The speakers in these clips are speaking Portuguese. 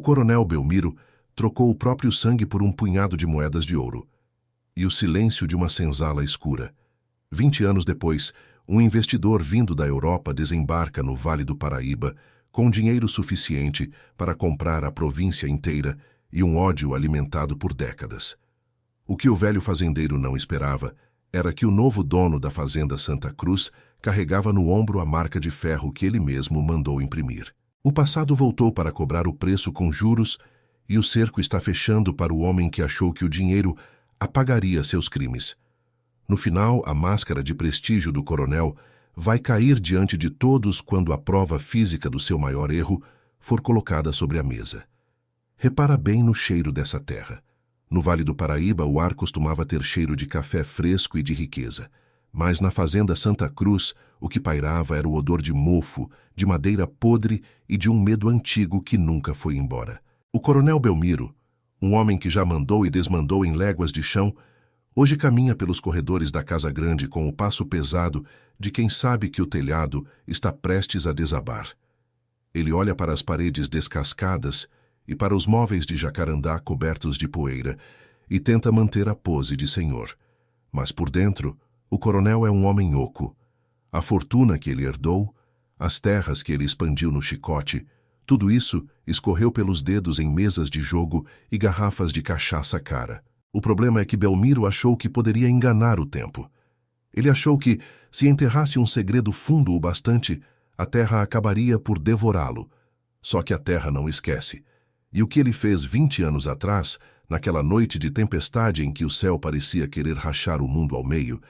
O coronel Belmiro trocou o próprio sangue por um punhado de moedas de ouro e o silêncio de uma senzala escura. 20 anos depois, um investidor vindo da Europa desembarca no Vale do Paraíba com dinheiro suficiente para comprar a província inteira e um ódio alimentado por décadas. O que o velho fazendeiro não esperava era que o novo dono da fazenda Santa Cruz carregava no ombro a marca de ferro que ele mesmo mandou imprimir. O passado voltou para cobrar o preço com juros e o cerco está fechando para o homem que achou que o dinheiro apagaria seus crimes. No final, a máscara de prestígio do coronel vai cair diante de todos quando a prova física do seu maior erro for colocada sobre a mesa. Repara bem no cheiro dessa terra. No Vale do Paraíba, o ar costumava ter cheiro de café fresco e de riqueza. Mas na fazenda Santa Cruz, o que pairava era o odor de mofo, de madeira podre e de um medo antigo que nunca foi embora. O coronel Belmiro, um homem que já mandou e desmandou em léguas de chão, hoje caminha pelos corredores da Casa Grande com o passo pesado de quem sabe que o telhado está prestes a desabar. Ele olha para as paredes descascadas e para os móveis de jacarandá cobertos de poeira e tenta manter a pose de senhor. Mas por dentro, o coronel é um homem oco. A fortuna que ele herdou, as terras que ele expandiu no chicote, tudo isso escorreu pelos dedos em mesas de jogo e garrafas de cachaça cara. O problema é que Belmiro achou que poderia enganar o tempo. Ele achou que, se enterrasse um segredo fundo o bastante, a terra acabaria por devorá-lo. Só que a terra não esquece. E o que ele fez 20 anos atrás, naquela noite de tempestade em que o céu parecia querer rachar o mundo ao meio,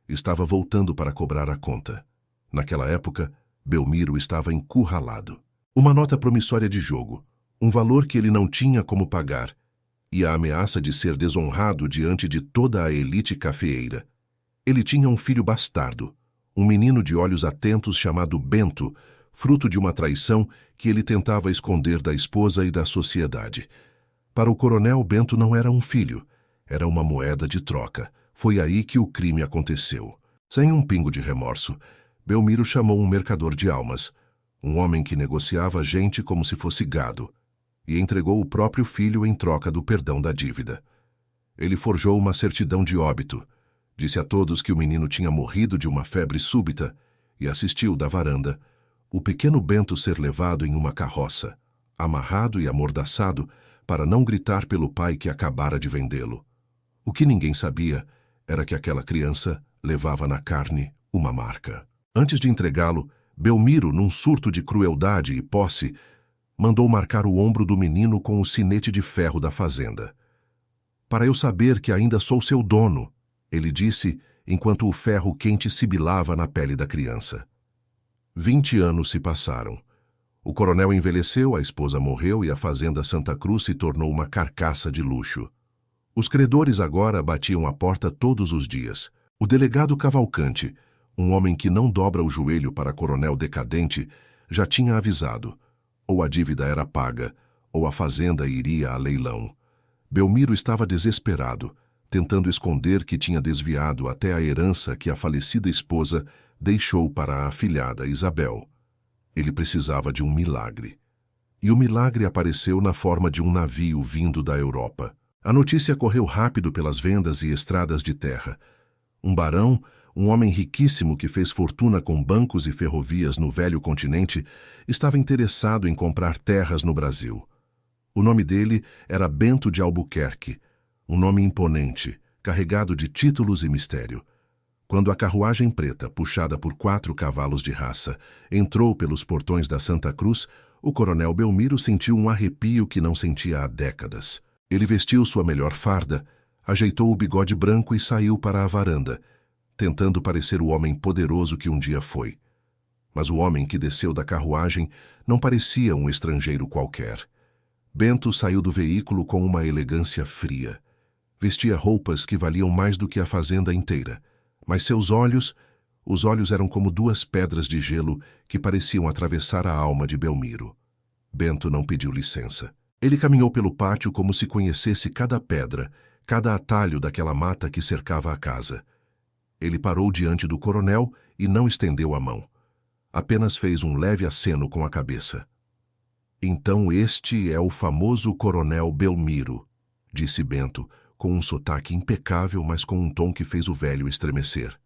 estava voltando para cobrar a conta. Naquela época, Belmiro estava encurralado. Uma nota promissória de jogo, um valor que ele não tinha como pagar, e a ameaça de ser desonrado diante de toda a elite cafeeira. Ele tinha um filho bastardo, um menino de olhos atentos chamado Bento, fruto de uma traição que ele tentava esconder da esposa e da sociedade. Para o coronel, Bento não era um filho, era uma moeda de troca. Foi aí que o crime aconteceu. Sem um pingo de remorso, Belmiro chamou um mercador de almas, um homem que negociava gente como se fosse gado, e entregou o próprio filho em troca do perdão da dívida. Ele forjou uma certidão de óbito, disse a todos que o menino tinha morrido de uma febre súbita e assistiu da varanda o pequeno Bento ser levado em uma carroça, amarrado e amordaçado para não gritar pelo pai que acabara de vendê-lo. O que ninguém sabia era que aquela criança levava na carne uma marca. Antes de entregá-lo, Belmiro, num surto de crueldade e posse, mandou marcar o ombro do menino com o sinete de ferro da fazenda. "Para eu saber que ainda sou seu dono", ele disse, enquanto o ferro quente sibilava na pele da criança. 20 anos se passaram. O coronel envelheceu, a esposa morreu e a fazenda Santa Cruz se tornou uma carcaça de luxo. Os credores agora batiam a porta todos os dias. O delegado Cavalcante, um homem que não dobra o joelho para coronel decadente, já tinha avisado. Ou a dívida era paga, ou a fazenda iria a leilão. Belmiro estava desesperado, tentando esconder que tinha desviado até a herança que a falecida esposa deixou para a afilhada Isabel. Ele precisava de um milagre. E o milagre apareceu na forma de um navio vindo da Europa. A notícia correu rápido pelas vendas e estradas de terra. Um barão, um homem riquíssimo que fez fortuna com bancos e ferrovias no velho continente, estava interessado em comprar terras no Brasil. O nome dele era Bento de Albuquerque, um nome imponente, carregado de títulos e mistério. Quando a carruagem preta, puxada por 4 cavalos de raça, entrou pelos portões da Santa Cruz, o coronel Belmiro sentiu um arrepio que não sentia há décadas. Ele vestiu sua melhor farda, ajeitou o bigode branco e saiu para a varanda, tentando parecer o homem poderoso que um dia foi. Mas o homem que desceu da carruagem não parecia um estrangeiro qualquer. Bento saiu do veículo com uma elegância fria. Vestia roupas que valiam mais do que a fazenda inteira, mas seus olhos, os olhos eram como 2 pedras de gelo que pareciam atravessar a alma de Belmiro. Bento não pediu licença. Ele caminhou pelo pátio como se conhecesse cada pedra, cada atalho daquela mata que cercava a casa. Ele parou diante do coronel e não estendeu a mão. Apenas fez um leve aceno com a cabeça. Então este é o famoso Coronel Belmiro, disse Bento, com um sotaque impecável, mas com um tom que fez o velho estremecer.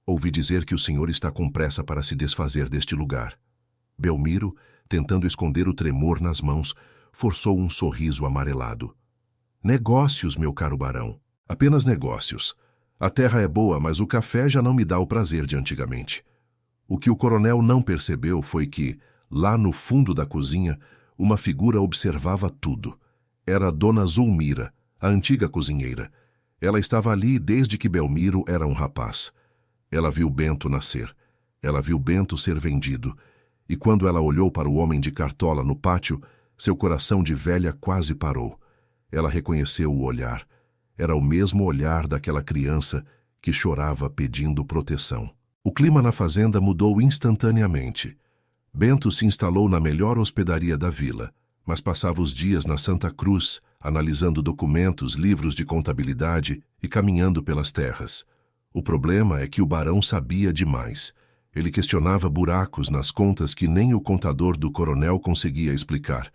Ouvi dizer que o senhor está com pressa para se desfazer deste lugar. Belmiro, tentando esconder o tremor nas mãos, forçou um sorriso amarelado. Negócios, meu caro barão. Apenas negócios. A terra é boa, mas o café já não me dá o prazer de antigamente. O que o coronel não percebeu foi que, lá no fundo da cozinha, uma figura observava tudo. Era Dona Zulmira, a antiga cozinheira. Ela estava ali desde que Belmiro era um rapaz. Ela viu Bento nascer. Ela viu Bento ser vendido. E quando ela olhou para o homem de cartola no pátio, seu coração de velha quase parou. Ela reconheceu o olhar. Era o mesmo olhar daquela criança que chorava pedindo proteção. O clima na fazenda mudou instantaneamente. Bento se instalou na melhor hospedaria da vila, mas passava os dias na Santa Cruz, analisando documentos, livros de contabilidade e caminhando pelas terras. O problema é que o barão sabia demais. Ele questionava buracos nas contas que nem o contador do coronel conseguia explicar.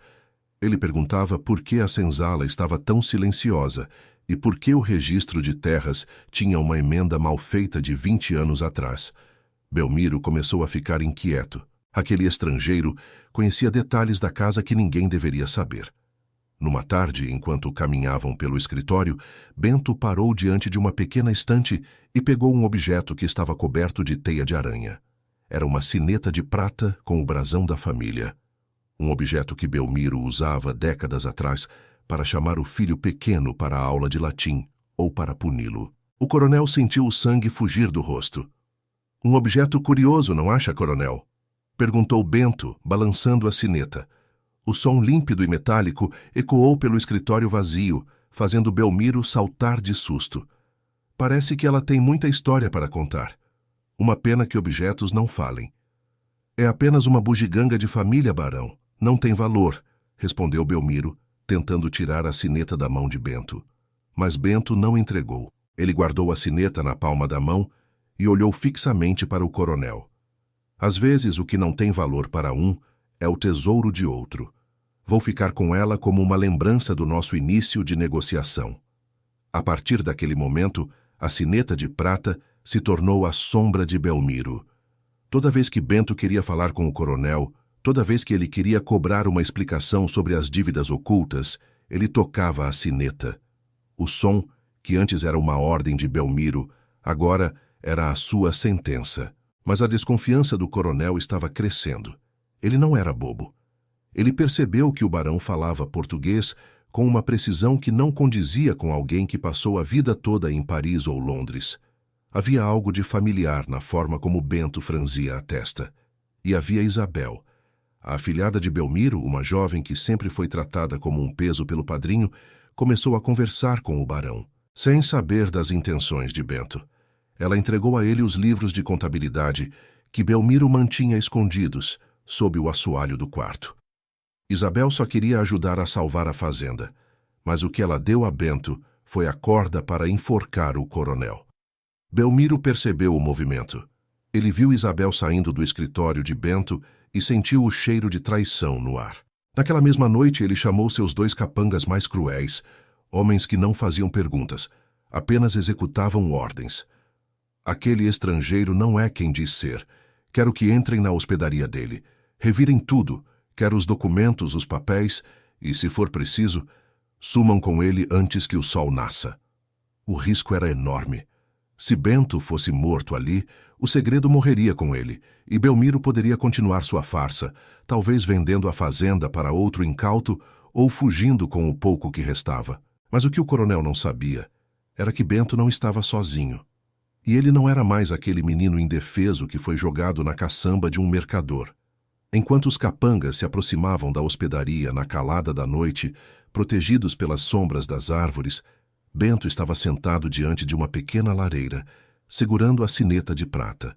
Ele perguntava por que a senzala estava tão silenciosa e por que o registro de terras tinha uma emenda mal feita de 20 anos atrás. Belmiro começou a ficar inquieto. Aquele estrangeiro conhecia detalhes da casa que ninguém deveria saber. Numa tarde, enquanto caminhavam pelo escritório, Bento parou diante de uma pequena estante e pegou um objeto que estava coberto de teia de aranha. Era uma sineta de prata com o brasão da família. Um objeto que Belmiro usava décadas atrás para chamar o filho pequeno para a aula de latim ou para puni-lo. O coronel sentiu o sangue fugir do rosto. Um objeto curioso, não acha, coronel? Perguntou Bento, balançando a sineta. O som límpido e metálico ecoou pelo escritório vazio, fazendo Belmiro saltar de susto. Parece que ela tem muita história para contar. Uma pena que objetos não falem. É apenas uma bugiganga de família, barão. Não tem valor, respondeu Belmiro, tentando tirar a sineta da mão de Bento. Mas Bento não entregou. Ele guardou a sineta na palma da mão e olhou fixamente para o coronel. Às vezes, o que não tem valor para um é o tesouro de outro. Vou ficar com ela como uma lembrança do nosso início de negociação. A partir daquele momento, a sineta de prata se tornou a sombra de Belmiro. Toda vez que Bento queria falar com o coronel, toda vez que ele queria cobrar uma explicação sobre as dívidas ocultas, ele tocava a sineta. O som, que antes era uma ordem de Belmiro, agora era a sua sentença. Mas a desconfiança do coronel estava crescendo. Ele não era bobo. Ele percebeu que o barão falava português com uma precisão que não condizia com alguém que passou a vida toda em Paris ou Londres. Havia algo de familiar na forma como Bento franzia a testa. E havia Isabel. A afilhada de Belmiro, uma jovem que sempre foi tratada como um peso pelo padrinho, começou a conversar com o barão, sem saber das intenções de Bento. Ela entregou a ele os livros de contabilidade que Belmiro mantinha escondidos sob o assoalho do quarto. Isabel só queria ajudar a salvar a fazenda, mas o que ela deu a Bento foi a corda para enforcar o coronel. Belmiro percebeu o movimento. Ele viu Isabel saindo do escritório de Bento e sentiu o cheiro de traição no ar. Naquela mesma noite, ele chamou seus 2 capangas mais cruéis, homens que não faziam perguntas, apenas executavam ordens. Aquele estrangeiro não é quem diz ser. Quero que entrem na hospedaria dele. Revirem tudo. Quero os documentos, os papéis e, se for preciso, sumam com ele antes que o sol nasça. O risco era enorme. Se Bento fosse morto ali, o segredo morreria com ele, e Belmiro poderia continuar sua farsa, talvez vendendo a fazenda para outro incauto ou fugindo com o pouco que restava. Mas o que o coronel não sabia era que Bento não estava sozinho. E ele não era mais aquele menino indefeso que foi jogado na caçamba de um mercador. Enquanto os capangas se aproximavam da hospedaria na calada da noite, protegidos pelas sombras das árvores, Bento estava sentado diante de uma pequena lareira, segurando a sineta de prata.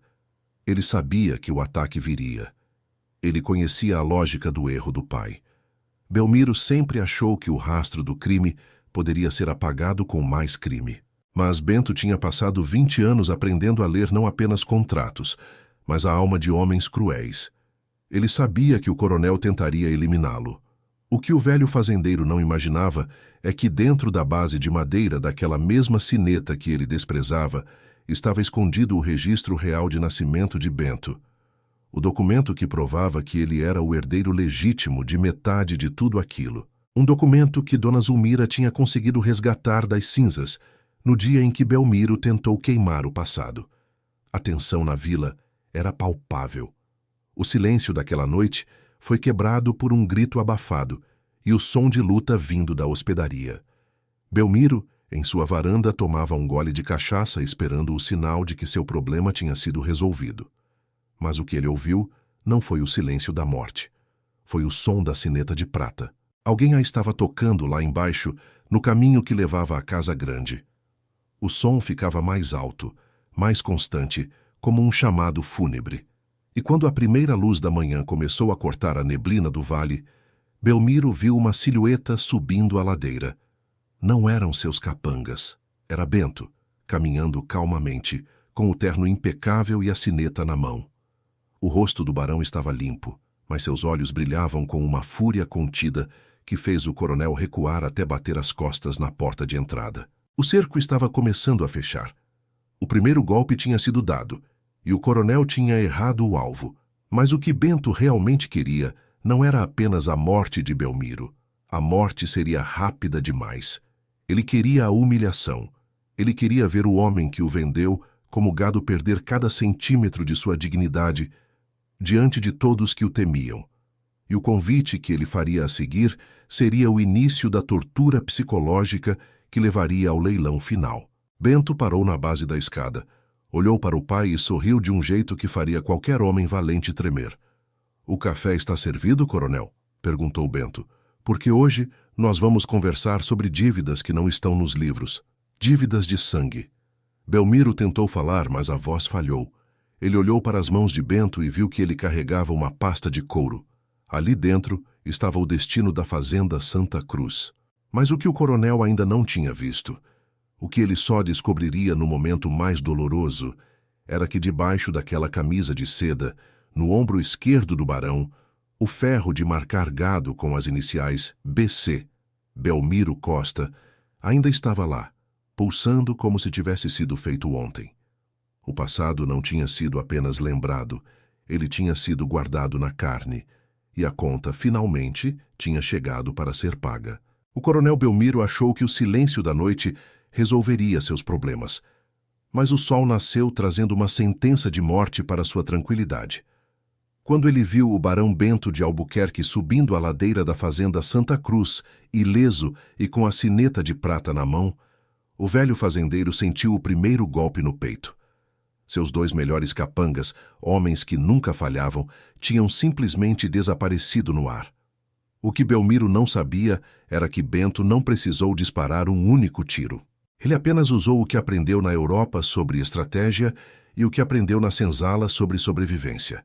Ele sabia que o ataque viria. Ele conhecia a lógica do erro do pai. Belmiro sempre achou que o rastro do crime poderia ser apagado com mais crime. Mas Bento tinha passado 20 anos aprendendo a ler não apenas contratos, mas a alma de homens cruéis. Ele sabia que o coronel tentaria eliminá-lo. O que o velho fazendeiro não imaginava é que dentro da base de madeira daquela mesma sineta que ele desprezava, estava escondido o registro real de nascimento de Bento. O documento que provava que ele era o herdeiro legítimo de metade de tudo aquilo. Um documento que Dona Zulmira tinha conseguido resgatar das cinzas no dia em que Belmiro tentou queimar o passado. A tensão na vila era palpável. O silêncio daquela noite foi quebrado por um grito abafado e o som de luta vindo da hospedaria. Belmiro, em sua varanda, tomava um gole de cachaça esperando o sinal de que seu problema tinha sido resolvido. Mas o que ele ouviu não foi o silêncio da morte. Foi o som da sineta de prata. Alguém a estava tocando lá embaixo, no caminho que levava à casa grande. O som ficava mais alto, mais constante, como um chamado fúnebre. E quando a primeira luz da manhã começou a cortar a neblina do vale, Belmiro viu uma silhueta subindo a ladeira. Não eram seus capangas. Era Bento, caminhando calmamente, com o terno impecável e a sineta na mão. O rosto do barão estava limpo, mas seus olhos brilhavam com uma fúria contida que fez o coronel recuar até bater as costas na porta de entrada. O cerco estava começando a fechar. O primeiro golpe tinha sido dado, e o coronel tinha errado o alvo. Mas o que Bento realmente queria não era apenas a morte de Belmiro. A morte seria rápida demais. Ele queria a humilhação. Ele queria ver o homem que o vendeu como gado perder cada centímetro de sua dignidade diante de todos que o temiam. E o convite que ele faria a seguir seria o início da tortura psicológica que levaria ao leilão final. Bento parou na base da escada, olhou para o pai e sorriu de um jeito que faria qualquer homem valente tremer. "O café está servido, coronel?" perguntou Bento. "Porque hoje nós vamos conversar sobre dívidas que não estão nos livros. Dívidas de sangue." Belmiro tentou falar, mas a voz falhou. Ele olhou para as mãos de Bento e viu que ele carregava uma pasta de couro. Ali dentro estava o destino da fazenda Santa Cruz. Mas o que o coronel ainda não tinha visto, o que ele só descobriria no momento mais doloroso, era que debaixo daquela camisa de seda, no ombro esquerdo do barão, o ferro de marcar gado com as iniciais BC, Belmiro Costa, ainda estava lá, pulsando como se tivesse sido feito ontem. O passado não tinha sido apenas lembrado, ele tinha sido guardado na carne, e a conta, finalmente, tinha chegado para ser paga. O coronel Belmiro achou que o silêncio da noite resolveria seus problemas. Mas o sol nasceu trazendo uma sentença de morte para sua tranquilidade. Quando ele viu o barão Bento de Albuquerque subindo a ladeira da fazenda Santa Cruz, ileso e com a sineta de prata na mão, o velho fazendeiro sentiu o primeiro golpe no peito. Seus 2 melhores capangas, homens que nunca falhavam, tinham simplesmente desaparecido no ar. O que Belmiro não sabia era que Bento não precisou disparar um único tiro. Ele apenas usou o que aprendeu na Europa sobre estratégia e o que aprendeu na senzala sobre sobrevivência.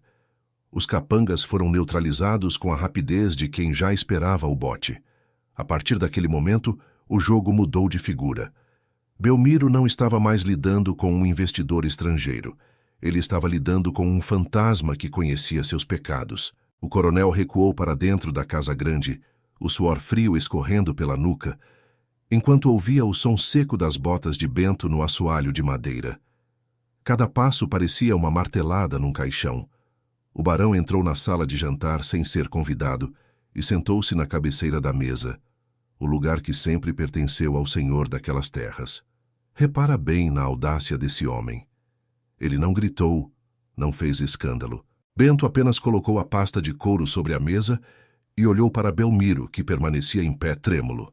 Os capangas foram neutralizados com a rapidez de quem já esperava o bote. A partir daquele momento, o jogo mudou de figura. Belmiro não estava mais lidando com um investidor estrangeiro. Ele estava lidando com um fantasma que conhecia seus pecados. O coronel recuou para dentro da casa grande, o suor frio escorrendo pela nuca, enquanto ouvia o som seco das botas de Bento no assoalho de madeira. Cada passo parecia uma martelada num caixão. O barão entrou na sala de jantar sem ser convidado e sentou-se na cabeceira da mesa, o lugar que sempre pertenceu ao senhor daquelas terras. Repara bem na audácia desse homem. Ele não gritou, não fez escândalo. Bento apenas colocou a pasta de couro sobre a mesa e olhou para Belmiro, que permanecia em pé trêmulo.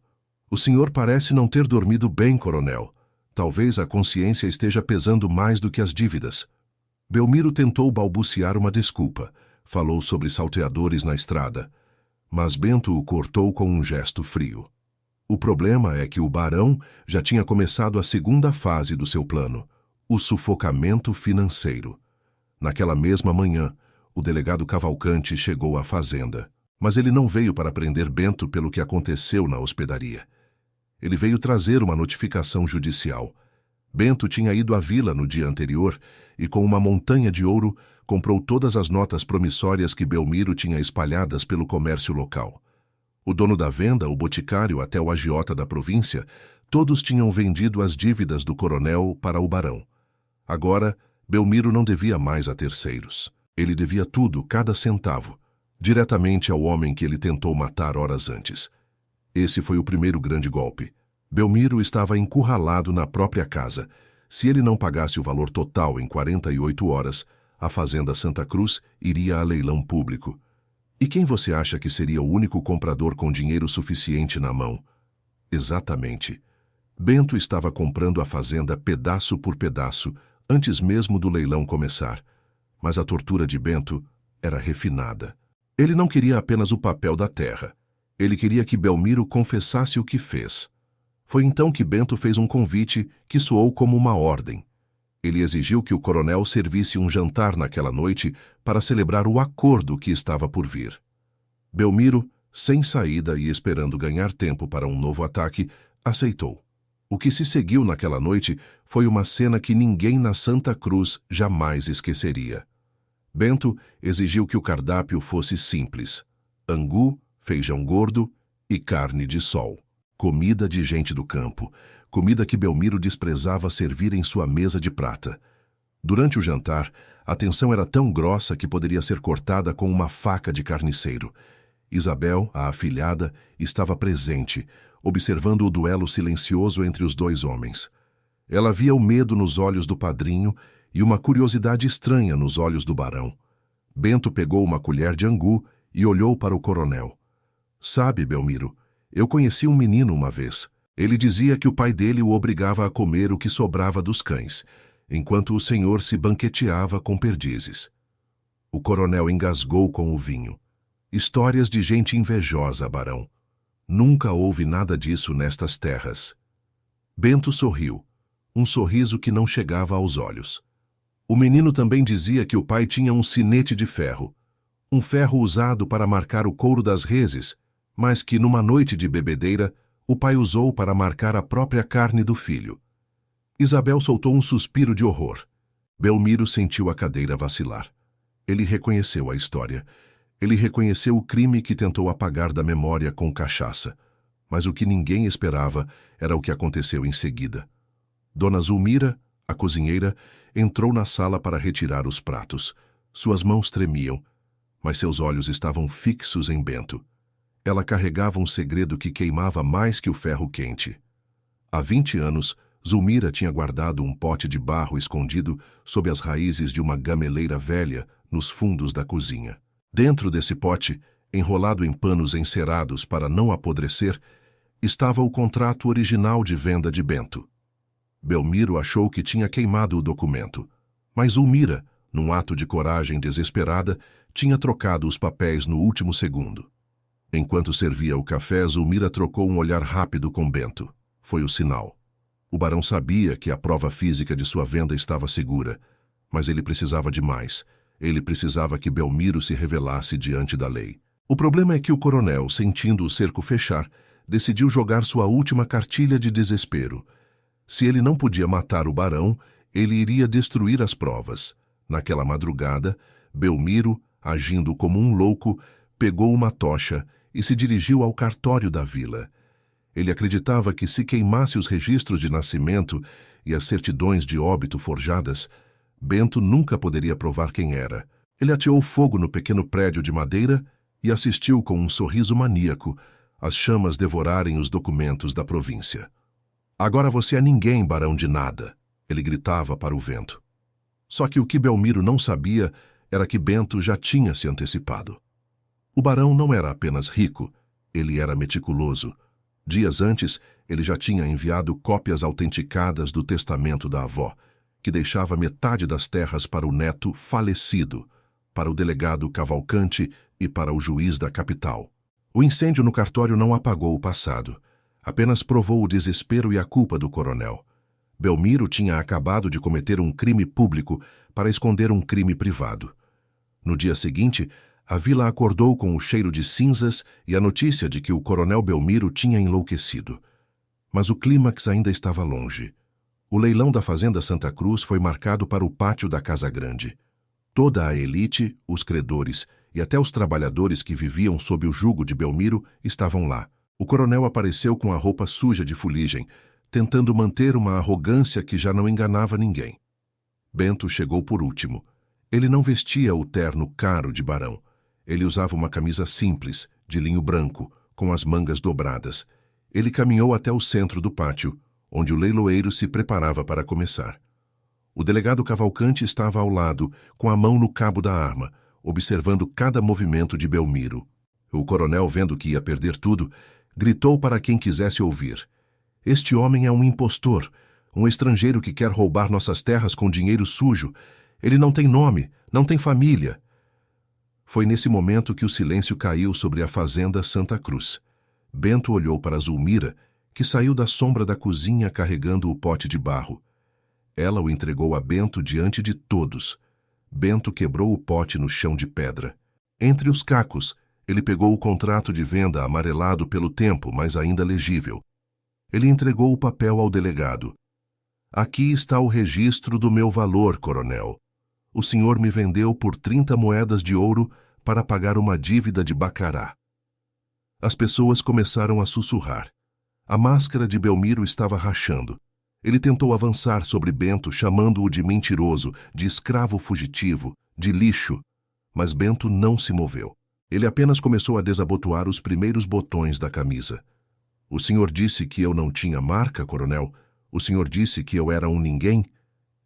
"O senhor parece não ter dormido bem, coronel. Talvez a consciência esteja pesando mais do que as dívidas." Belmiro tentou balbuciar uma desculpa. Falou sobre salteadores na estrada. Mas Bento o cortou com um gesto frio. O problema é que o barão já tinha começado a segunda fase do seu plano, o sufocamento financeiro. Naquela mesma manhã, o delegado Cavalcante chegou à fazenda. Mas ele não veio para prender Bento pelo que aconteceu na hospedaria. Ele veio trazer uma notificação judicial. Bento tinha ido à vila no dia anterior e, com uma montanha de ouro, comprou todas as notas promissórias que Belmiro tinha espalhadas pelo comércio local. O dono da venda, o boticário até o agiota da província, todos tinham vendido as dívidas do coronel para o barão. Agora, Belmiro não devia mais a terceiros. Ele devia tudo, cada centavo, diretamente ao homem que ele tentou matar horas antes. Esse foi o primeiro grande golpe. Belmiro estava encurralado na própria casa. Se ele não pagasse o valor total em 48 horas, a Fazenda Santa Cruz iria a leilão público. E quem você acha que seria o único comprador com dinheiro suficiente na mão? Exatamente. Bento estava comprando a fazenda pedaço por pedaço, antes mesmo do leilão começar. Mas a tortura de Bento era refinada. Ele não queria apenas o papel da terra. Ele queria que Belmiro confessasse o que fez. Foi então que Bento fez um convite que soou como uma ordem. Ele exigiu que o coronel servisse um jantar naquela noite para celebrar o acordo que estava por vir. Belmiro, sem saída e esperando ganhar tempo para um novo ataque, aceitou. O que se seguiu naquela noite foi uma cena que ninguém na Santa Cruz jamais esqueceria. Bento exigiu que o cardápio fosse simples: angu, feijão gordo e carne de sol. Comida de gente do campo, comida que Belmiro desprezava servir em sua mesa de prata. Durante o jantar, a tensão era tão grossa que poderia ser cortada com uma faca de carniceiro. Isabel, a afilhada, estava presente, observando o duelo silencioso entre os dois homens. Ela via o medo nos olhos do padrinho e uma curiosidade estranha nos olhos do barão. Bento pegou uma colher de angu e olhou para o coronel. Sabe, Belmiro, eu conheci um menino uma vez. Ele dizia que o pai dele o obrigava a comer o que sobrava dos cães, enquanto o senhor se banqueteava com perdizes. O coronel engasgou com o vinho. Histórias de gente invejosa, barão. Nunca houve nada disso nestas terras. Bento sorriu, um sorriso que não chegava aos olhos. O menino também dizia que o pai tinha um sinete de ferro, um ferro usado para marcar o couro das reses, mas que numa noite de bebedeira o pai usou para marcar a própria carne do filho. Isabel soltou um suspiro de horror. Belmiro sentiu a cadeira vacilar. Ele reconheceu a história. Ele reconheceu o crime que tentou apagar da memória com cachaça. Mas o que ninguém esperava era o que aconteceu em seguida. Dona Zulmira, a cozinheira, entrou na sala para retirar os pratos. Suas mãos tremiam, mas seus olhos estavam fixos em Bento. Ela carregava um segredo que queimava mais que o ferro quente. Há 20 anos, Zulmira tinha guardado um pote de barro escondido sob as raízes de uma gameleira velha nos fundos da cozinha. Dentro desse pote, enrolado em panos encerados para não apodrecer, estava o contrato original de venda de Bento. Belmiro achou que tinha queimado o documento, mas Zulmira, num ato de coragem desesperada, tinha trocado os papéis no último segundo. Enquanto servia o café, Zulmira trocou um olhar rápido com Bento. Foi o sinal. O barão sabia que a prova física de sua venda estava segura, mas ele precisava de mais. Ele precisava que Belmiro se revelasse diante da lei. O problema é que o coronel, sentindo o cerco fechar, decidiu jogar sua última cartilha de desespero. Se ele não podia matar o barão, ele iria destruir as provas. Naquela madrugada, Belmiro, agindo como um louco, pegou uma tocha e se dirigiu ao cartório da vila. Ele acreditava que se queimasse os registros de nascimento e as certidões de óbito forjadas, Bento nunca poderia provar quem era. Ele ateou fogo no pequeno prédio de madeira e assistiu com um sorriso maníaco as chamas devorarem os documentos da província. Agora você é ninguém, barão de nada, ele gritava para o vento. Só que o que Belmiro não sabia era que Bento já tinha se antecipado. O barão não era apenas rico, ele era meticuloso. Dias antes, ele já tinha enviado cópias autenticadas do testamento da avó, que deixava metade das terras para o neto falecido, para o delegado Cavalcante e para o juiz da capital. O incêndio no cartório não apagou o passado, apenas provou o desespero e a culpa do coronel. Belmiro tinha acabado de cometer um crime público para esconder um crime privado. No dia seguinte, a vila acordou com o cheiro de cinzas e a notícia de que o coronel Belmiro tinha enlouquecido. Mas o clímax ainda estava longe. O leilão da Fazenda Santa Cruz foi marcado para o pátio da Casa Grande. Toda a elite, os credores e até os trabalhadores que viviam sob o jugo de Belmiro estavam lá. O coronel apareceu com a roupa suja de fuligem, tentando manter uma arrogância que já não enganava ninguém. Bento chegou por último. Ele não vestia o terno caro de barão. Ele usava uma camisa simples, de linho branco, com as mangas dobradas. Ele caminhou até o centro do pátio, onde o leiloeiro se preparava para começar. O delegado Cavalcante estava ao lado, com a mão no cabo da arma, observando cada movimento de Belmiro. O coronel, vendo que ia perder tudo, gritou para quem quisesse ouvir: "Este homem é um impostor, um estrangeiro que quer roubar nossas terras com dinheiro sujo. Ele não tem nome, não tem família." Foi nesse momento que o silêncio caiu sobre a fazenda Santa Cruz. Bento olhou para Zulmira, que saiu da sombra da cozinha carregando o pote de barro. Ela o entregou a Bento diante de todos. Bento quebrou o pote no chão de pedra. Entre os cacos, ele pegou o contrato de venda amarelado pelo tempo, mas ainda legível. Ele entregou o papel ao delegado. "Aqui está o registro do meu valor, coronel. O senhor me vendeu por 30 moedas de ouro para pagar uma dívida de bacará." As pessoas começaram a sussurrar. A máscara de Belmiro estava rachando. Ele tentou avançar sobre Bento, chamando-o de mentiroso, de escravo fugitivo, de lixo. Mas Bento não se moveu. Ele apenas começou a desabotoar os primeiros botões da camisa. "O senhor disse que eu não tinha marca, coronel? O senhor disse que eu era um ninguém?"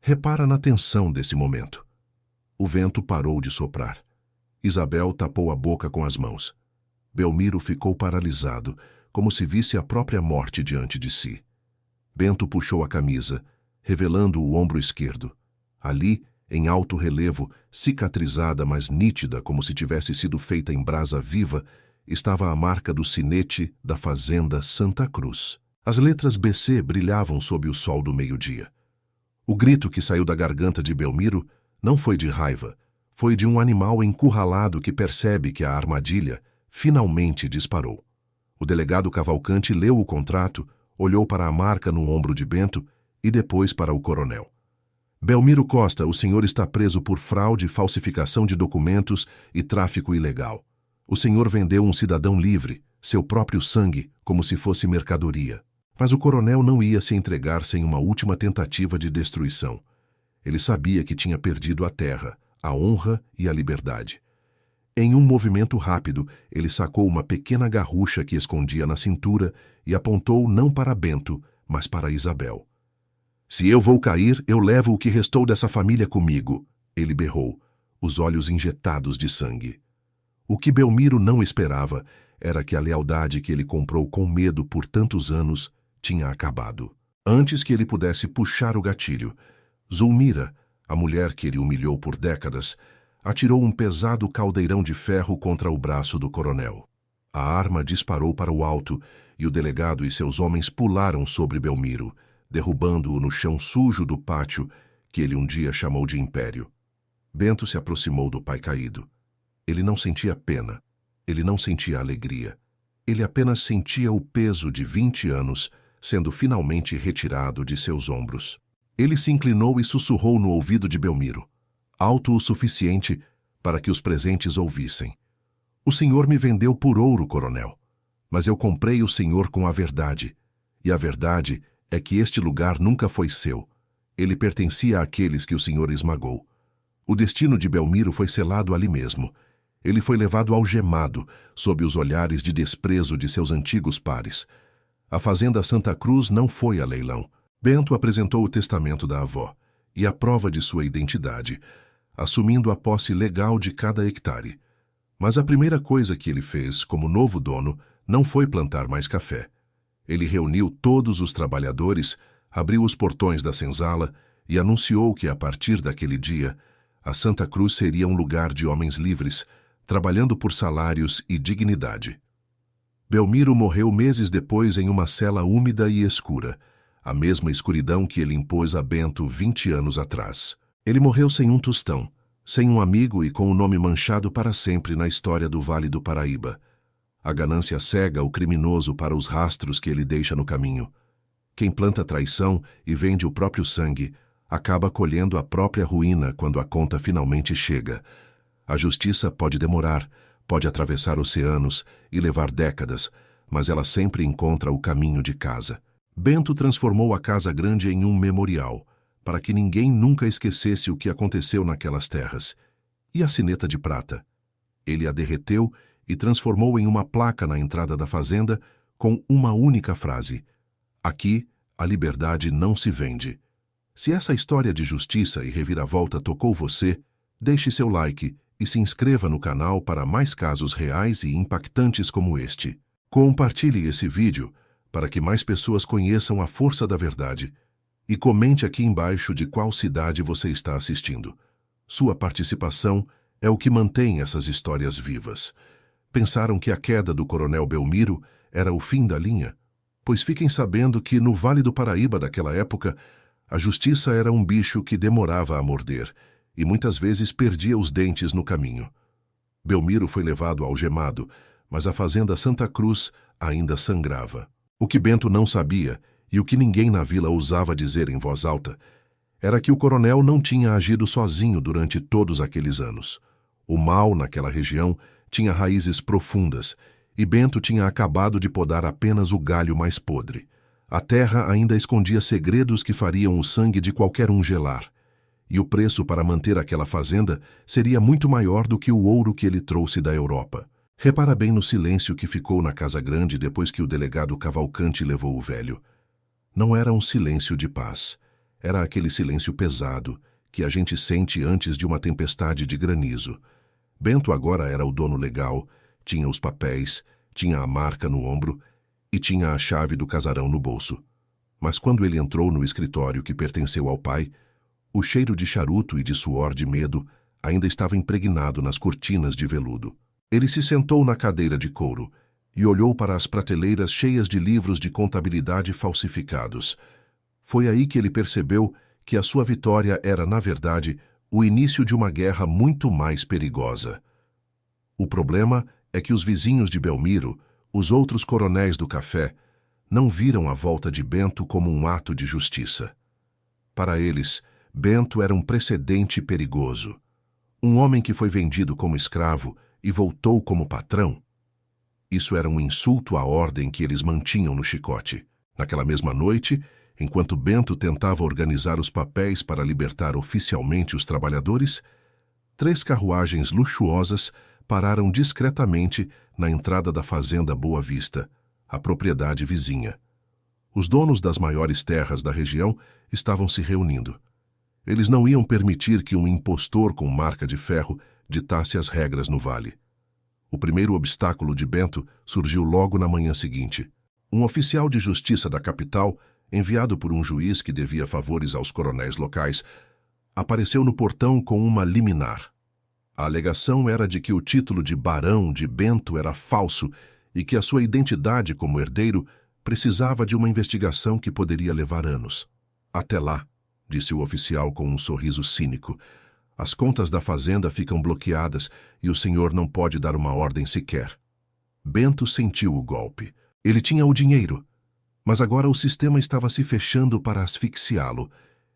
Repara na tensão desse momento. O vento parou de soprar. Isabel tapou a boca com as mãos. Belmiro ficou paralisado, como se visse a própria morte diante de si. Bento puxou a camisa, revelando o ombro esquerdo. Ali, em alto relevo, cicatrizada, mas nítida como se tivesse sido feita em brasa viva, estava a marca do sinete da fazenda Santa Cruz. As letras BC brilhavam sob o sol do meio-dia. O grito que saiu da garganta de Belmiro não foi de raiva, foi de um animal encurralado que percebe que a armadilha finalmente disparou. O delegado Cavalcante leu o contrato, olhou para a marca no ombro de Bento e depois para o coronel. "Belmiro Costa, o senhor está preso por fraude, falsificação de documentos e tráfico ilegal. O senhor vendeu um cidadão livre, seu próprio sangue, como se fosse mercadoria." Mas o coronel não ia se entregar sem uma última tentativa de destruição. Ele sabia que tinha perdido a terra, a honra e a liberdade. Em um movimento rápido, ele sacou uma pequena garrucha que escondia na cintura e apontou não para Bento, mas para Isabel. "Se eu vou cair, eu levo o que restou dessa família comigo", ele berrou, os olhos injetados de sangue. O que Belmiro não esperava era que a lealdade que ele comprou com medo por tantos anos tinha acabado. Antes que ele pudesse puxar o gatilho, Zulmira, a mulher que ele humilhou por décadas, atirou um pesado caldeirão de ferro contra o braço do coronel. A arma disparou para o alto e o delegado e seus homens pularam sobre Belmiro, derrubando-o no chão sujo do pátio que ele um dia chamou de império. Bento se aproximou do pai caído. Ele não sentia pena, ele não sentia alegria. Ele apenas sentia o peso de 20 anos sendo finalmente retirado de seus ombros. Ele se inclinou e sussurrou no ouvido de Belmiro, alto o suficiente para que os presentes ouvissem: "O senhor me vendeu por ouro, coronel, mas eu comprei o senhor com a verdade, e a verdade é que este lugar nunca foi seu. Ele pertencia àqueles que o senhor esmagou. O destino de Belmiro foi selado ali mesmo. Ele foi levado algemado, sob os olhares de desprezo de seus antigos pares. A fazenda Santa Cruz não foi a leilão. Bento apresentou o testamento da avó e a prova de sua identidade, assumindo a posse legal de cada hectare. Mas a primeira coisa que ele fez, como novo dono, não foi plantar mais café. Ele reuniu todos os trabalhadores, abriu os portões da senzala e anunciou que, a partir daquele dia, a Santa Cruz seria um lugar de homens livres, trabalhando por salários e dignidade. Belmiro morreu meses depois em uma cela úmida e escura, a mesma escuridão que ele impôs a Bento 20 anos atrás. Ele morreu sem um tostão, sem um amigo e com o nome manchado para sempre na história do Vale do Paraíba. A ganância cega o criminoso para os rastros que ele deixa no caminho. Quem planta traição e vende o próprio sangue, acaba colhendo a própria ruína quando a conta finalmente chega. A justiça pode demorar, pode atravessar oceanos e levar décadas, mas ela sempre encontra o caminho de casa. Bento transformou a Casa Grande em um memorial, para que ninguém nunca esquecesse o que aconteceu naquelas terras. E a sineta de prata? Ele a derreteu e transformou em uma placa na entrada da fazenda com uma única frase: aqui, a liberdade não se vende. Se essa história de justiça e reviravolta tocou você, deixe seu like e se inscreva no canal para mais casos reais e impactantes como este. Compartilhe esse vídeo para que mais pessoas conheçam a força da verdade. E comente aqui embaixo de qual cidade você está assistindo. Sua participação é o que mantém essas histórias vivas. Pensaram que a queda do Coronel Belmiro era o fim da linha? Pois fiquem sabendo que no Vale do Paraíba daquela época, a justiça era um bicho que demorava a morder e muitas vezes perdia os dentes no caminho. Belmiro foi levado algemado, mas a fazenda Santa Cruz ainda sangrava. O que Bento não sabia, e o que ninguém na vila ousava dizer em voz alta, era que o coronel não tinha agido sozinho durante todos aqueles anos. O mal naquela região tinha raízes profundas, e Bento tinha acabado de podar apenas o galho mais podre. A terra ainda escondia segredos que fariam o sangue de qualquer um gelar, e o preço para manter aquela fazenda seria muito maior do que o ouro que ele trouxe da Europa. Repara bem no silêncio que ficou na Casa Grande depois que o delegado Cavalcante levou o velho. Não era um silêncio de paz. Era aquele silêncio pesado que a gente sente antes de uma tempestade de granizo. Bento agora era o dono legal, tinha os papéis, tinha a marca no ombro e tinha a chave do casarão no bolso. Mas quando ele entrou no escritório que pertenceu ao pai, o cheiro de charuto e de suor de medo ainda estava impregnado nas cortinas de veludo. Ele se sentou na cadeira de couro e olhou para as prateleiras cheias de livros de contabilidade falsificados. Foi aí que ele percebeu que a sua vitória era, na verdade, o início de uma guerra muito mais perigosa. O problema é que os vizinhos de Belmiro, os outros coronéis do café, não viram a volta de Bento como um ato de justiça. Para eles, Bento era um precedente perigoso. Um homem que foi vendido como escravo e voltou como patrão. Isso era um insulto à ordem que eles mantinham no chicote. Naquela mesma noite, enquanto Bento tentava organizar os papéis para libertar oficialmente os trabalhadores, 3 carruagens luxuosas pararam discretamente na entrada da fazenda Boa Vista, a propriedade vizinha. Os donos das maiores terras da região estavam se reunindo. Eles não iam permitir que um impostor com marca de ferro ditasse as regras no vale. O primeiro obstáculo de Bento surgiu logo na manhã seguinte. Um oficial de justiça da capital, enviado por um juiz que devia favores aos coronéis locais, apareceu no portão com uma liminar. A alegação era de que o título de barão de Bento era falso e que a sua identidade como herdeiro precisava de uma investigação que poderia levar anos. Até lá, disse o oficial com um sorriso cínico, as contas da fazenda ficam bloqueadas e o senhor não pode dar uma ordem sequer. Bento sentiu o golpe. Ele tinha o dinheiro, mas agora o sistema estava se fechando para asfixiá-lo.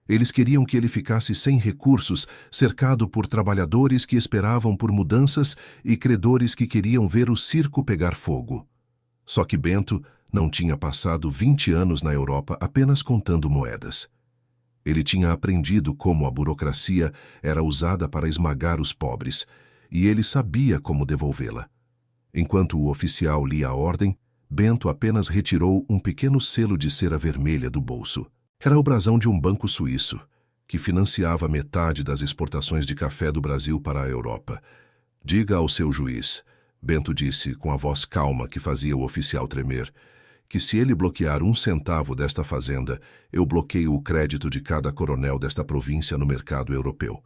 Eles queriam que ele ficasse sem recursos, cercado por trabalhadores que esperavam por mudanças e credores que queriam ver o circo pegar fogo. Só que Bento não tinha passado 20 anos na Europa apenas contando moedas. Ele tinha aprendido como a burocracia era usada para esmagar os pobres, e ele sabia como devolvê-la. Enquanto o oficial lia a ordem, Bento apenas retirou um pequeno selo de cera vermelha do bolso. Era o brasão de um banco suíço, que financiava metade das exportações de café do Brasil para a Europa. Diga ao seu juiz, Bento disse com a voz calma que fazia o oficial tremer, que se ele bloquear 1 centavo desta fazenda, eu bloqueio o crédito de cada coronel desta província no mercado europeu.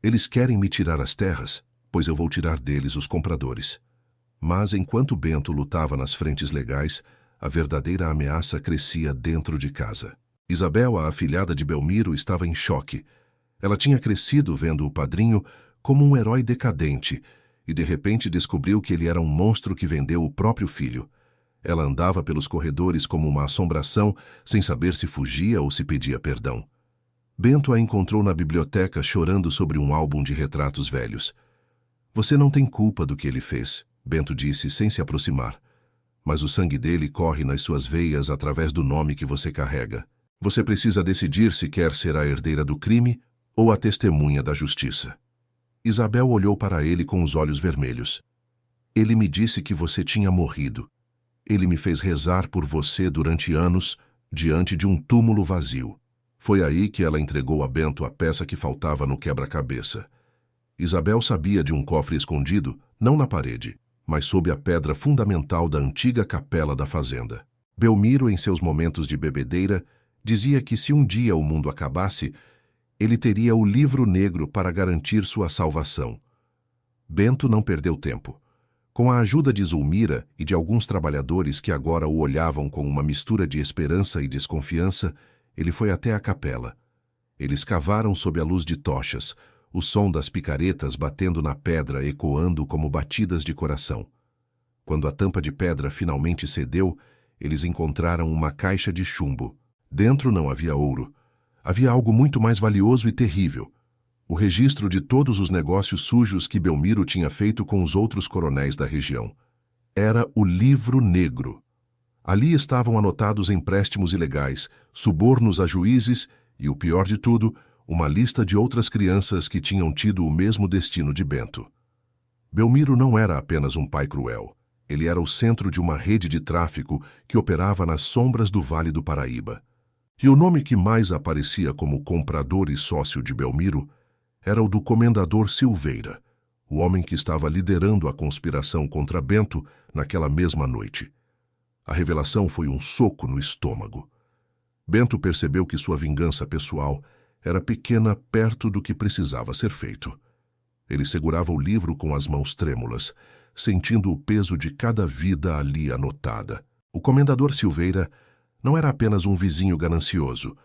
Eles querem me tirar as terras, pois eu vou tirar deles os compradores. Mas enquanto Bento lutava nas frentes legais, a verdadeira ameaça crescia dentro de casa. Isabel, a afilhada de Belmiro, estava em choque. Ela tinha crescido vendo o padrinho como um herói decadente e de repente descobriu que ele era um monstro que vendeu o próprio filho. Ela andava pelos corredores como uma assombração, sem saber se fugia ou se pedia perdão. Bento a encontrou na biblioteca chorando sobre um álbum de retratos velhos. Você não tem culpa do que ele fez, Bento disse sem se aproximar. Mas o sangue dele corre nas suas veias através do nome que você carrega. Você precisa decidir se quer ser a herdeira do crime ou a testemunha da justiça. Isabel olhou para ele com os olhos vermelhos. Ele me disse que você tinha morrido. Ele me fez rezar por você durante anos, diante de um túmulo vazio. Foi aí que ela entregou a Bento a peça que faltava no quebra-cabeça. Isabel sabia de um cofre escondido, não na parede, mas sob a pedra fundamental da antiga capela da fazenda. Belmiro, em seus momentos de bebedeira, dizia que se um dia o mundo acabasse, ele teria o livro negro para garantir sua salvação. Bento não perdeu tempo. Com a ajuda de Zulmira e de alguns trabalhadores que agora o olhavam com uma mistura de esperança e desconfiança, ele foi até a capela. Eles cavaram sob a luz de tochas, o som das picaretas batendo na pedra ecoando como batidas de coração. Quando a tampa de pedra finalmente cedeu, eles encontraram uma caixa de chumbo. Dentro não havia ouro. Havia algo muito mais valioso e terrível. O registro de todos os negócios sujos que Belmiro tinha feito com os outros coronéis da região. Era o livro negro. Ali estavam anotados empréstimos ilegais, subornos a juízes e, o pior de tudo, uma lista de outras crianças que tinham tido o mesmo destino de Bento. Belmiro não era apenas um pai cruel. Ele era o centro de uma rede de tráfico que operava nas sombras do Vale do Paraíba. E o nome que mais aparecia como comprador e sócio de Belmiro era o do comendador Silveira, o homem que estava liderando a conspiração contra Bento naquela mesma noite. A revelação foi um soco no estômago. Bento percebeu que sua vingança pessoal era pequena perto do que precisava ser feito. Ele segurava o livro com as mãos trêmulas, sentindo o peso de cada vida ali anotada. O comendador Silveira não era apenas um vizinho ganancioso.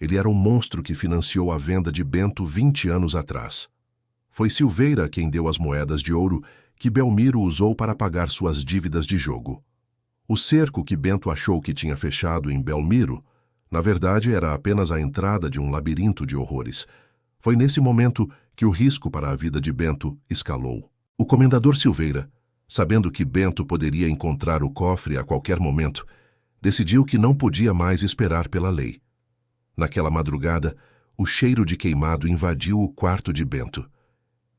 Ele era um monstro que financiou a venda de Bento 20 anos atrás. Foi Silveira quem deu as moedas de ouro que Belmiro usou para pagar suas dívidas de jogo. O cerco que Bento achou que tinha fechado em Belmiro, na verdade, era apenas a entrada de um labirinto de horrores. Foi nesse momento que o risco para a vida de Bento escalou. O comendador Silveira, sabendo que Bento poderia encontrar o cofre a qualquer momento, decidiu que não podia mais esperar pela lei. Naquela madrugada, o cheiro de queimado invadiu o quarto de Bento.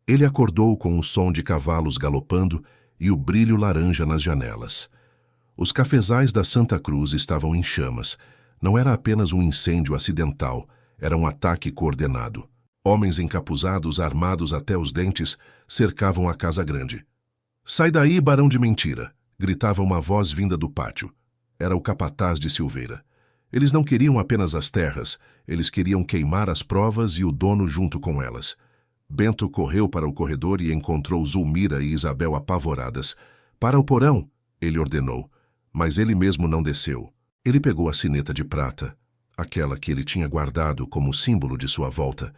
Ele acordou com o som de cavalos galopando e o brilho laranja nas janelas. Os cafezais da Santa Cruz estavam em chamas. Não era apenas um incêndio acidental, era um ataque coordenado. Homens encapuzados, armados até os dentes, cercavam a casa grande. "Sai daí, barão de mentira!" gritava uma voz vinda do pátio. Era o capataz de Silveira. Eles não queriam apenas as terras, eles queriam queimar as provas e o dono junto com elas. Bento correu para o corredor e encontrou Zulmira e Isabel apavoradas. "Para o porão!" ele ordenou, mas ele mesmo não desceu. Ele pegou a sineta de prata, aquela que ele tinha guardado como símbolo de sua volta,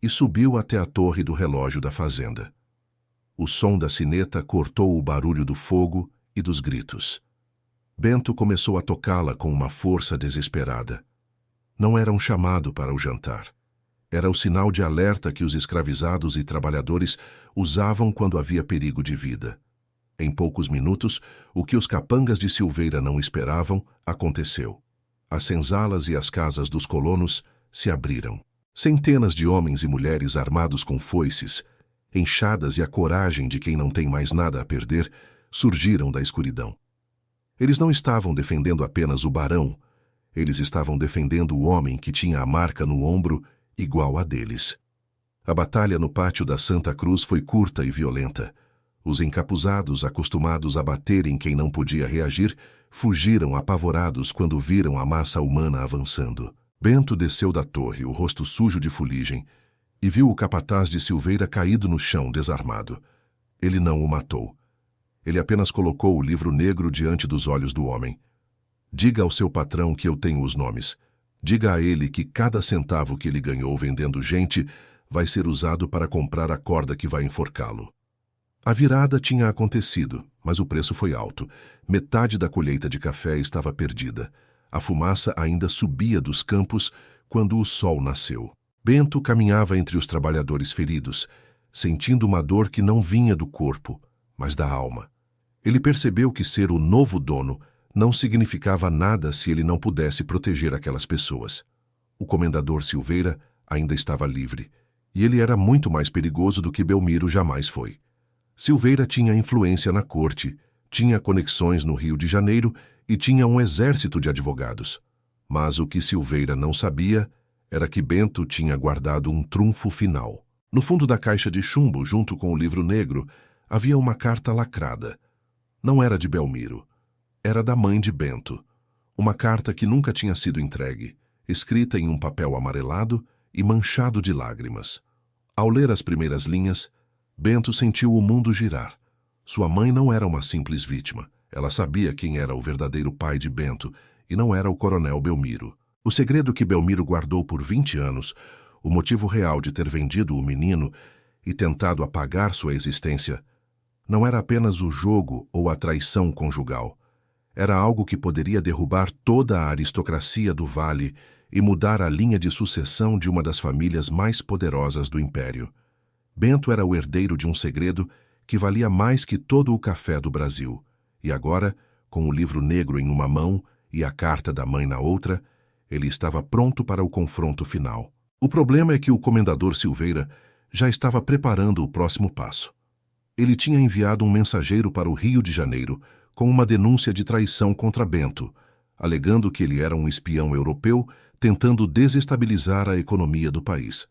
e subiu até a torre do relógio da fazenda. O som da sineta cortou o barulho do fogo e dos gritos. Bento começou a tocá-la com uma força desesperada. Não era um chamado para o jantar. Era o sinal de alerta que os escravizados e trabalhadores usavam quando havia perigo de vida. Em poucos minutos, o que os capangas de Silveira não esperavam aconteceu. As senzalas e as casas dos colonos se abriram. Centenas de homens e mulheres armados com foices, enxadas e a coragem de quem não tem mais nada a perder, surgiram da escuridão. Eles não estavam defendendo apenas o barão, eles estavam defendendo o homem que tinha a marca no ombro igual a deles. A batalha no pátio da Santa Cruz foi curta e violenta. Os encapuzados, acostumados a bater em quem não podia reagir, fugiram apavorados quando viram a massa humana avançando. Bento desceu da torre, o rosto sujo de fuligem, e viu o capataz de Silveira caído no chão, desarmado. Ele não o matou. Ele apenas colocou o livro negro diante dos olhos do homem. "Diga ao seu patrão que eu tenho os nomes. Diga a ele que cada centavo que ele ganhou vendendo gente vai ser usado para comprar a corda que vai enforcá-lo." A virada tinha acontecido, mas o preço foi alto. Metade da colheita de café estava perdida. A fumaça ainda subia dos campos quando o sol nasceu. Bento caminhava entre os trabalhadores feridos, sentindo uma dor que não vinha do corpo, mas da alma. Ele percebeu que ser o novo dono não significava nada se ele não pudesse proteger aquelas pessoas. O comendador Silveira ainda estava livre, e ele era muito mais perigoso do que Belmiro jamais foi. Silveira tinha influência na corte, tinha conexões no Rio de Janeiro e tinha um exército de advogados. Mas o que Silveira não sabia era que Bento tinha guardado um trunfo final. No fundo da caixa de chumbo, junto com o livro negro, havia uma carta lacrada. Não era de Belmiro. Era da mãe de Bento. Uma carta que nunca tinha sido entregue, escrita em um papel amarelado e manchado de lágrimas. Ao ler as primeiras linhas, Bento sentiu o mundo girar. Sua mãe não era uma simples vítima. Ela sabia quem era o verdadeiro pai de Bento e não era o coronel Belmiro. O segredo que Belmiro guardou por 20 anos, o motivo real de ter vendido o menino e tentado apagar sua existência, não era apenas o jogo ou a traição conjugal. Era algo que poderia derrubar toda a aristocracia do Vale e mudar a linha de sucessão de uma das famílias mais poderosas do Império. Bento era o herdeiro de um segredo que valia mais que todo o café do Brasil. E agora, com o livro negro em uma mão e a carta da mãe na outra, ele estava pronto para o confronto final. O problema é que o comendador Silveira já estava preparando o próximo passo. Ele tinha enviado um mensageiro para o Rio de Janeiro com uma denúncia de traição contra Bento, alegando que ele era um espião europeu tentando desestabilizar a economia do país.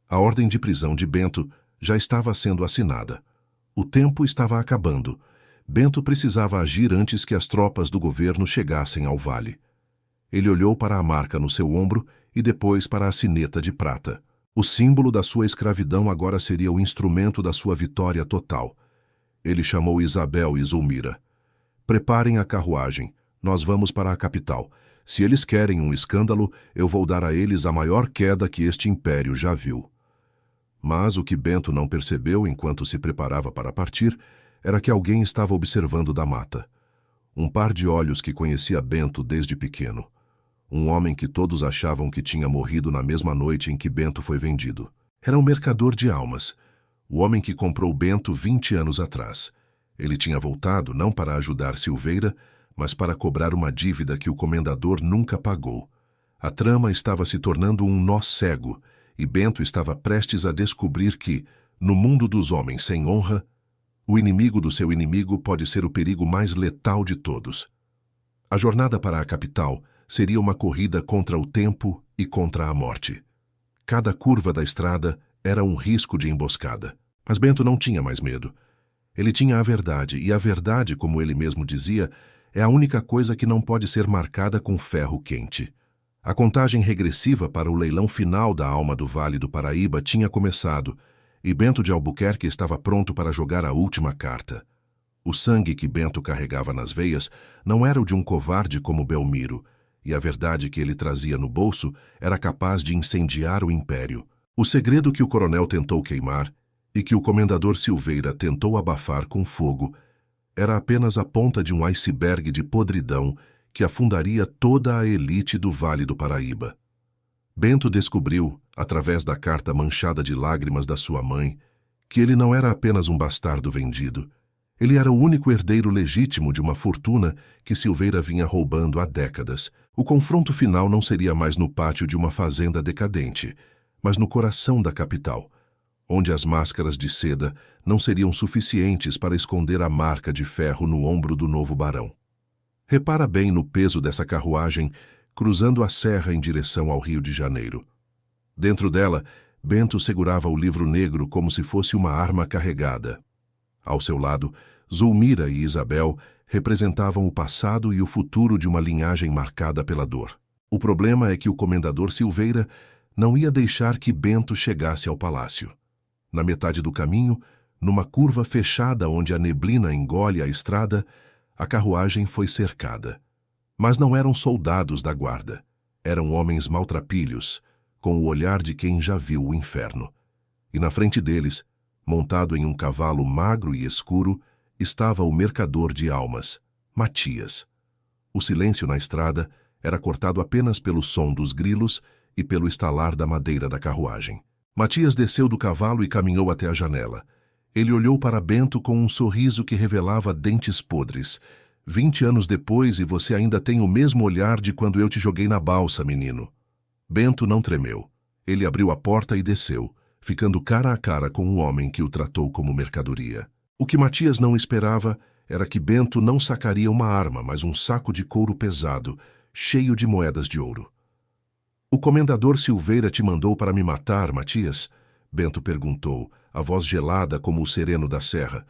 A ordem de prisão de Bento já estava sendo assinada. O tempo estava acabando. Bento precisava agir antes que as tropas do governo chegassem ao vale. Ele olhou para a marca no seu ombro e depois para a sineta de prata. O símbolo da sua escravidão agora seria o instrumento da sua vitória total. Ele chamou Isabel e Zulmira. Preparem a carruagem. Nós vamos para a capital. Se eles querem um escândalo, eu vou dar a eles a maior queda que este império já viu. Mas o que Bento não percebeu enquanto se preparava para partir era que alguém estava observando da mata. Um par de olhos que conhecia Bento desde pequeno. Um homem que todos achavam que tinha morrido na mesma noite em que Bento foi vendido. Era um mercador de almas. O homem que comprou Bento 20 anos atrás. Ele tinha voltado não para ajudar Silveira, mas para cobrar uma dívida que o comendador nunca pagou. A trama estava se tornando um nó cego, e Bento estava prestes a descobrir que, no mundo dos homens sem honra, o inimigo do seu inimigo pode ser o perigo mais letal de todos. A jornada para a capital seria uma corrida contra o tempo e contra a morte. Cada curva da estrada era um risco de emboscada. Mas Bento não tinha mais medo. Ele tinha a verdade, e a verdade, como ele mesmo dizia, é a única coisa que não pode ser marcada com ferro quente. A contagem regressiva para o leilão final da alma do Vale do Paraíba tinha começado, e Bento de Albuquerque estava pronto para jogar a última carta. O sangue que Bento carregava nas veias não era o de um covarde como Belmiro, e a verdade que ele trazia no bolso era capaz de incendiar o império. O segredo que o coronel tentou queimar e que o comendador Silveira tentou abafar com fogo era apenas a ponta de um iceberg de podridão que afundaria toda a elite do Vale do Paraíba. Bento descobriu, através da carta manchada de lágrimas da sua mãe, que ele não era apenas um bastardo vendido. Ele era o único herdeiro legítimo de uma fortuna que Silveira vinha roubando há décadas. O confronto final não seria mais no pátio de uma fazenda decadente, mas no coração da capital, onde as máscaras de seda não seriam suficientes para esconder a marca de ferro no ombro do novo barão. Repara bem no peso dessa carruagem cruzando a serra em direção ao Rio de Janeiro. Dentro dela, Bento segurava o livro negro como se fosse uma arma carregada. Ao seu lado, Zulmira e Isabel representavam o passado e o futuro de uma linhagem marcada pela dor. O problema é que o comendador Silveira não ia deixar que Bento chegasse ao palácio. Na metade do caminho, numa curva fechada onde a neblina engole a estrada, a carruagem foi cercada. Mas não eram soldados da guarda. Eram homens maltrapilhos, com o olhar de quem já viu o inferno. E na frente deles, montado em um cavalo magro e escuro, estava o mercador de almas, Matias. O silêncio na estrada era cortado apenas pelo som dos grilos e pelo estalar da madeira da carruagem. Matias desceu do cavalo e caminhou até a janela. Ele olhou para Bento com um sorriso que revelava dentes podres. 20 anos depois e você ainda tem o mesmo olhar de quando eu te joguei na balsa, menino. Bento não tremeu. Ele abriu a porta e desceu, ficando cara a cara com um homem que o tratou como mercadoria. O que Matias não esperava era que Bento não sacaria uma arma, mas um saco de couro pesado, cheio de moedas de ouro. O comendador Silveira te mandou para me matar, Matias? Bento perguntou, a voz gelada como o sereno da serra.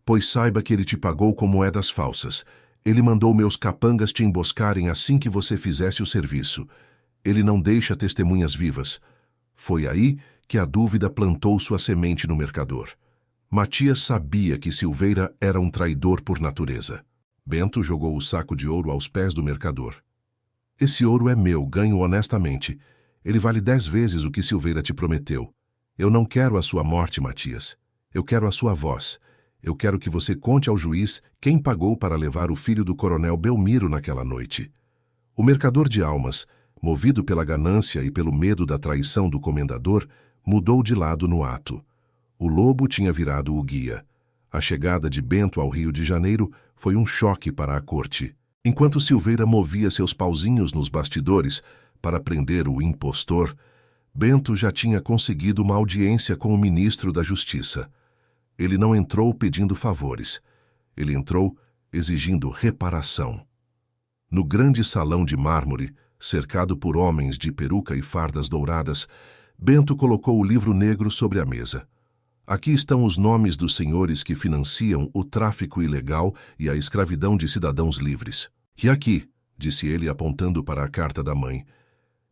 Pois saiba que ele te pagou com moedas falsas. Ele mandou meus capangas te emboscarem assim que você fizesse o serviço. Ele não deixa testemunhas vivas. Foi aí que a dúvida plantou sua semente no mercador. Matias sabia que Silveira era um traidor por natureza. Bento jogou o saco de ouro aos pés do mercador. Esse ouro é meu, ganho honestamente. Ele vale 10 vezes o que Silveira te prometeu. Eu não quero a sua morte, Matias. Eu quero a sua voz. Eu quero que você conte ao juiz quem pagou para levar o filho do coronel Belmiro naquela noite. O mercador de almas, movido pela ganância e pelo medo da traição do comendador, mudou de lado no ato. O lobo tinha virado o guia. A chegada de Bento ao Rio de Janeiro foi um choque para a corte. Enquanto Silveira movia seus pauzinhos nos bastidores para prender o impostor, Bento já tinha conseguido uma audiência com o ministro da Justiça. Ele não entrou pedindo favores. Ele entrou exigindo reparação. No grande salão de mármore, cercado por homens de peruca e fardas douradas, Bento colocou o livro negro sobre a mesa. Aqui estão os nomes dos senhores que financiam o tráfico ilegal e a escravidão de cidadãos livres. E aqui, disse ele apontando para a carta da mãe,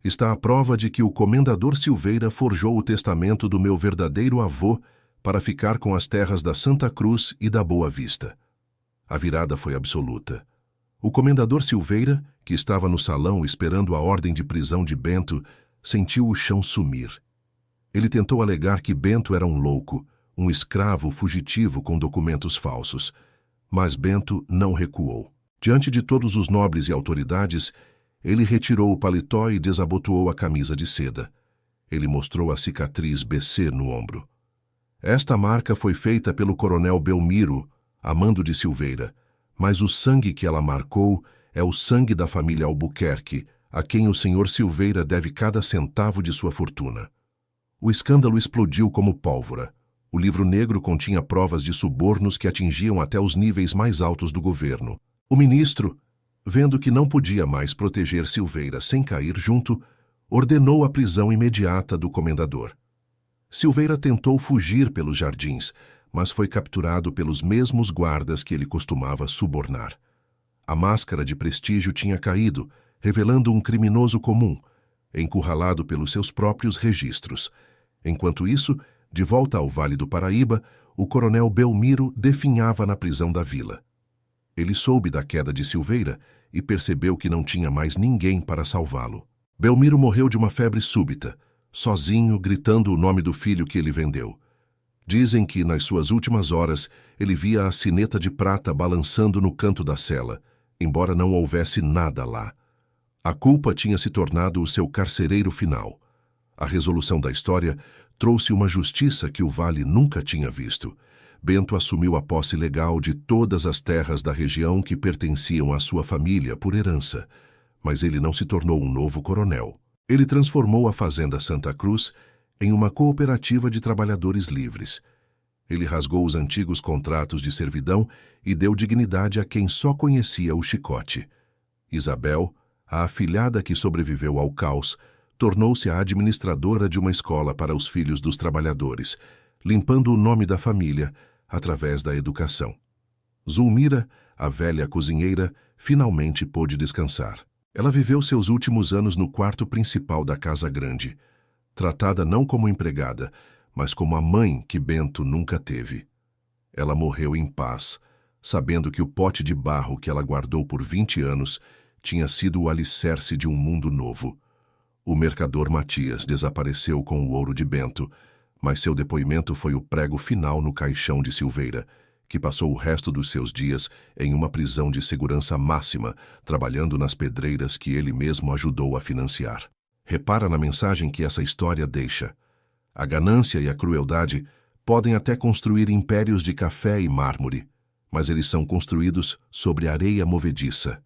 está a prova de que o comendador Silveira forjou o testamento do meu verdadeiro avô para ficar com as terras da Santa Cruz e da Boa Vista. A virada foi absoluta. O comendador Silveira, que estava no salão esperando a ordem de prisão de Bento, sentiu o chão sumir. Ele tentou alegar que Bento era um louco, um escravo fugitivo com documentos falsos. Mas Bento não recuou. Diante de todos os nobres e autoridades, ele retirou o paletó e desabotoou a camisa de seda. Ele mostrou a cicatriz BC no ombro. Esta marca foi feita pelo coronel Belmiro, a mando de Silveira, mas o sangue que ela marcou é o sangue da família Albuquerque, a quem o senhor Silveira deve cada centavo de sua fortuna. O escândalo explodiu como pólvora. O livro negro continha provas de subornos que atingiam até os níveis mais altos do governo. O ministro, vendo que não podia mais proteger Silveira sem cair junto, ordenou a prisão imediata do comendador. Silveira tentou fugir pelos jardins, mas foi capturado pelos mesmos guardas que ele costumava subornar. A máscara de prestígio tinha caído, revelando um criminoso comum, encurralado pelos seus próprios registros. Enquanto isso, de volta ao Vale do Paraíba, o coronel Belmiro definhava na prisão da vila. Ele soube da queda de Silveira e percebeu que não tinha mais ninguém para salvá-lo. Belmiro morreu de uma febre súbita, sozinho, gritando o nome do filho que ele vendeu. Dizem que, nas suas últimas horas, ele via a sineta de prata balançando no canto da cela, embora não houvesse nada lá. A culpa tinha se tornado o seu carcereiro final. A resolução da história trouxe uma justiça que o Vale nunca tinha visto. Bento assumiu a posse legal de todas as terras da região que pertenciam à sua família por herança, mas ele não se tornou um novo coronel. Ele transformou a Fazenda Santa Cruz em uma cooperativa de trabalhadores livres. Ele rasgou os antigos contratos de servidão e deu dignidade a quem só conhecia o chicote. Isabel, a afilhada que sobreviveu ao caos, tornou-se a administradora de uma escola para os filhos dos trabalhadores, limpando o nome da família através da educação. Zulmira, a velha cozinheira, finalmente pôde descansar. Ela viveu seus últimos anos no quarto principal da casa grande, tratada não como empregada, mas como a mãe que Bento nunca teve. Ela morreu em paz, sabendo que o pote de barro que ela guardou por 20 anos tinha sido o alicerce de um mundo novo. O mercador Matias desapareceu com o ouro de Bento, mas seu depoimento foi o prego final no caixão de Silveira, que passou o resto dos seus dias em uma prisão de segurança máxima, trabalhando nas pedreiras que ele mesmo ajudou a financiar. Repara na mensagem que essa história deixa. A ganância e a crueldade podem até construir impérios de café e mármore, mas eles são construídos sobre areia movediça.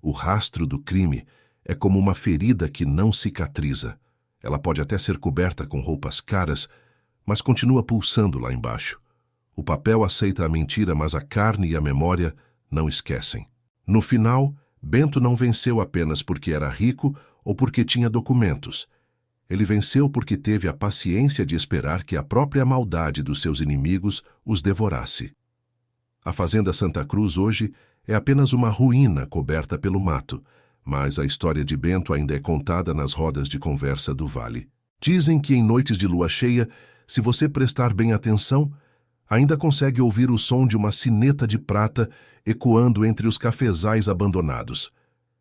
O rastro do crime é como uma ferida que não cicatriza. Ela pode até ser coberta com roupas caras, mas continua pulsando lá embaixo. O papel aceita a mentira, mas a carne e a memória não esquecem. No final, Bento não venceu apenas porque era rico ou porque tinha documentos. Ele venceu porque teve a paciência de esperar que a própria maldade dos seus inimigos os devorasse. A Fazenda Santa Cruz hoje é apenas uma ruína coberta pelo mato, mas a história de Bento ainda é contada nas rodas de conversa do vale. Dizem que em noites de lua cheia, se você prestar bem atenção, ainda consegue ouvir o som de uma sineta de prata ecoando entre os cafezais abandonados.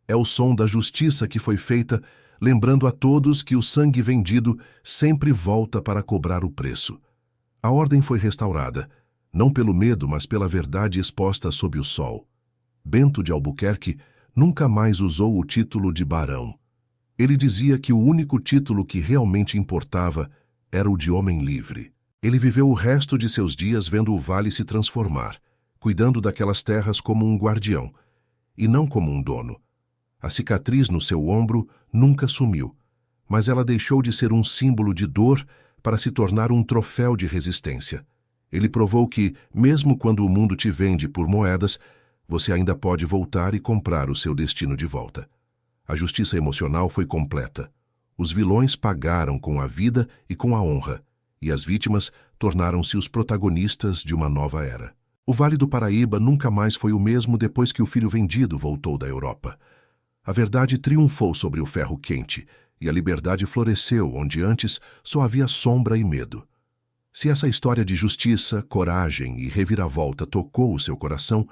É o som da justiça que foi feita, lembrando a todos que o sangue vendido sempre volta para cobrar o preço. A ordem foi restaurada, não pelo medo, mas pela verdade exposta sob o sol. Bento de Albuquerque nunca mais usou o título de barão. Ele dizia que o único título que realmente importava era o de homem livre. Ele viveu o resto de seus dias vendo o vale se transformar, cuidando daquelas terras como um guardião, e não como um dono. A cicatriz no seu ombro nunca sumiu, mas ela deixou de ser um símbolo de dor para se tornar um troféu de resistência. Ele provou que, mesmo quando o mundo te vende por moedas, você ainda pode voltar e comprar o seu destino de volta. A justiça emocional foi completa. Os vilões pagaram com a vida e com a honra, e as vítimas tornaram-se os protagonistas de uma nova era. O Vale do Paraíba nunca mais foi o mesmo depois que o filho vendido voltou da Europa. A verdade triunfou sobre o ferro quente, e a liberdade floresceu onde antes só havia sombra e medo. Se essa história de justiça, coragem e reviravolta tocou o seu coração,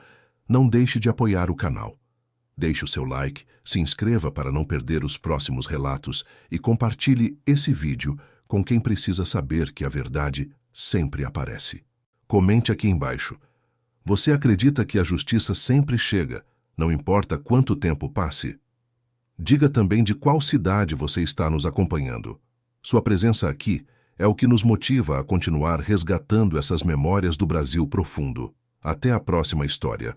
não deixe de apoiar o canal. Deixe o seu like, se inscreva para não perder os próximos relatos e compartilhe esse vídeo com quem precisa saber que a verdade sempre aparece. Comente aqui embaixo. Você acredita que a justiça sempre chega, não importa quanto tempo passe? Diga também de qual cidade você está nos acompanhando. Sua presença aqui é o que nos motiva a continuar resgatando essas memórias do Brasil profundo. Até a próxima história.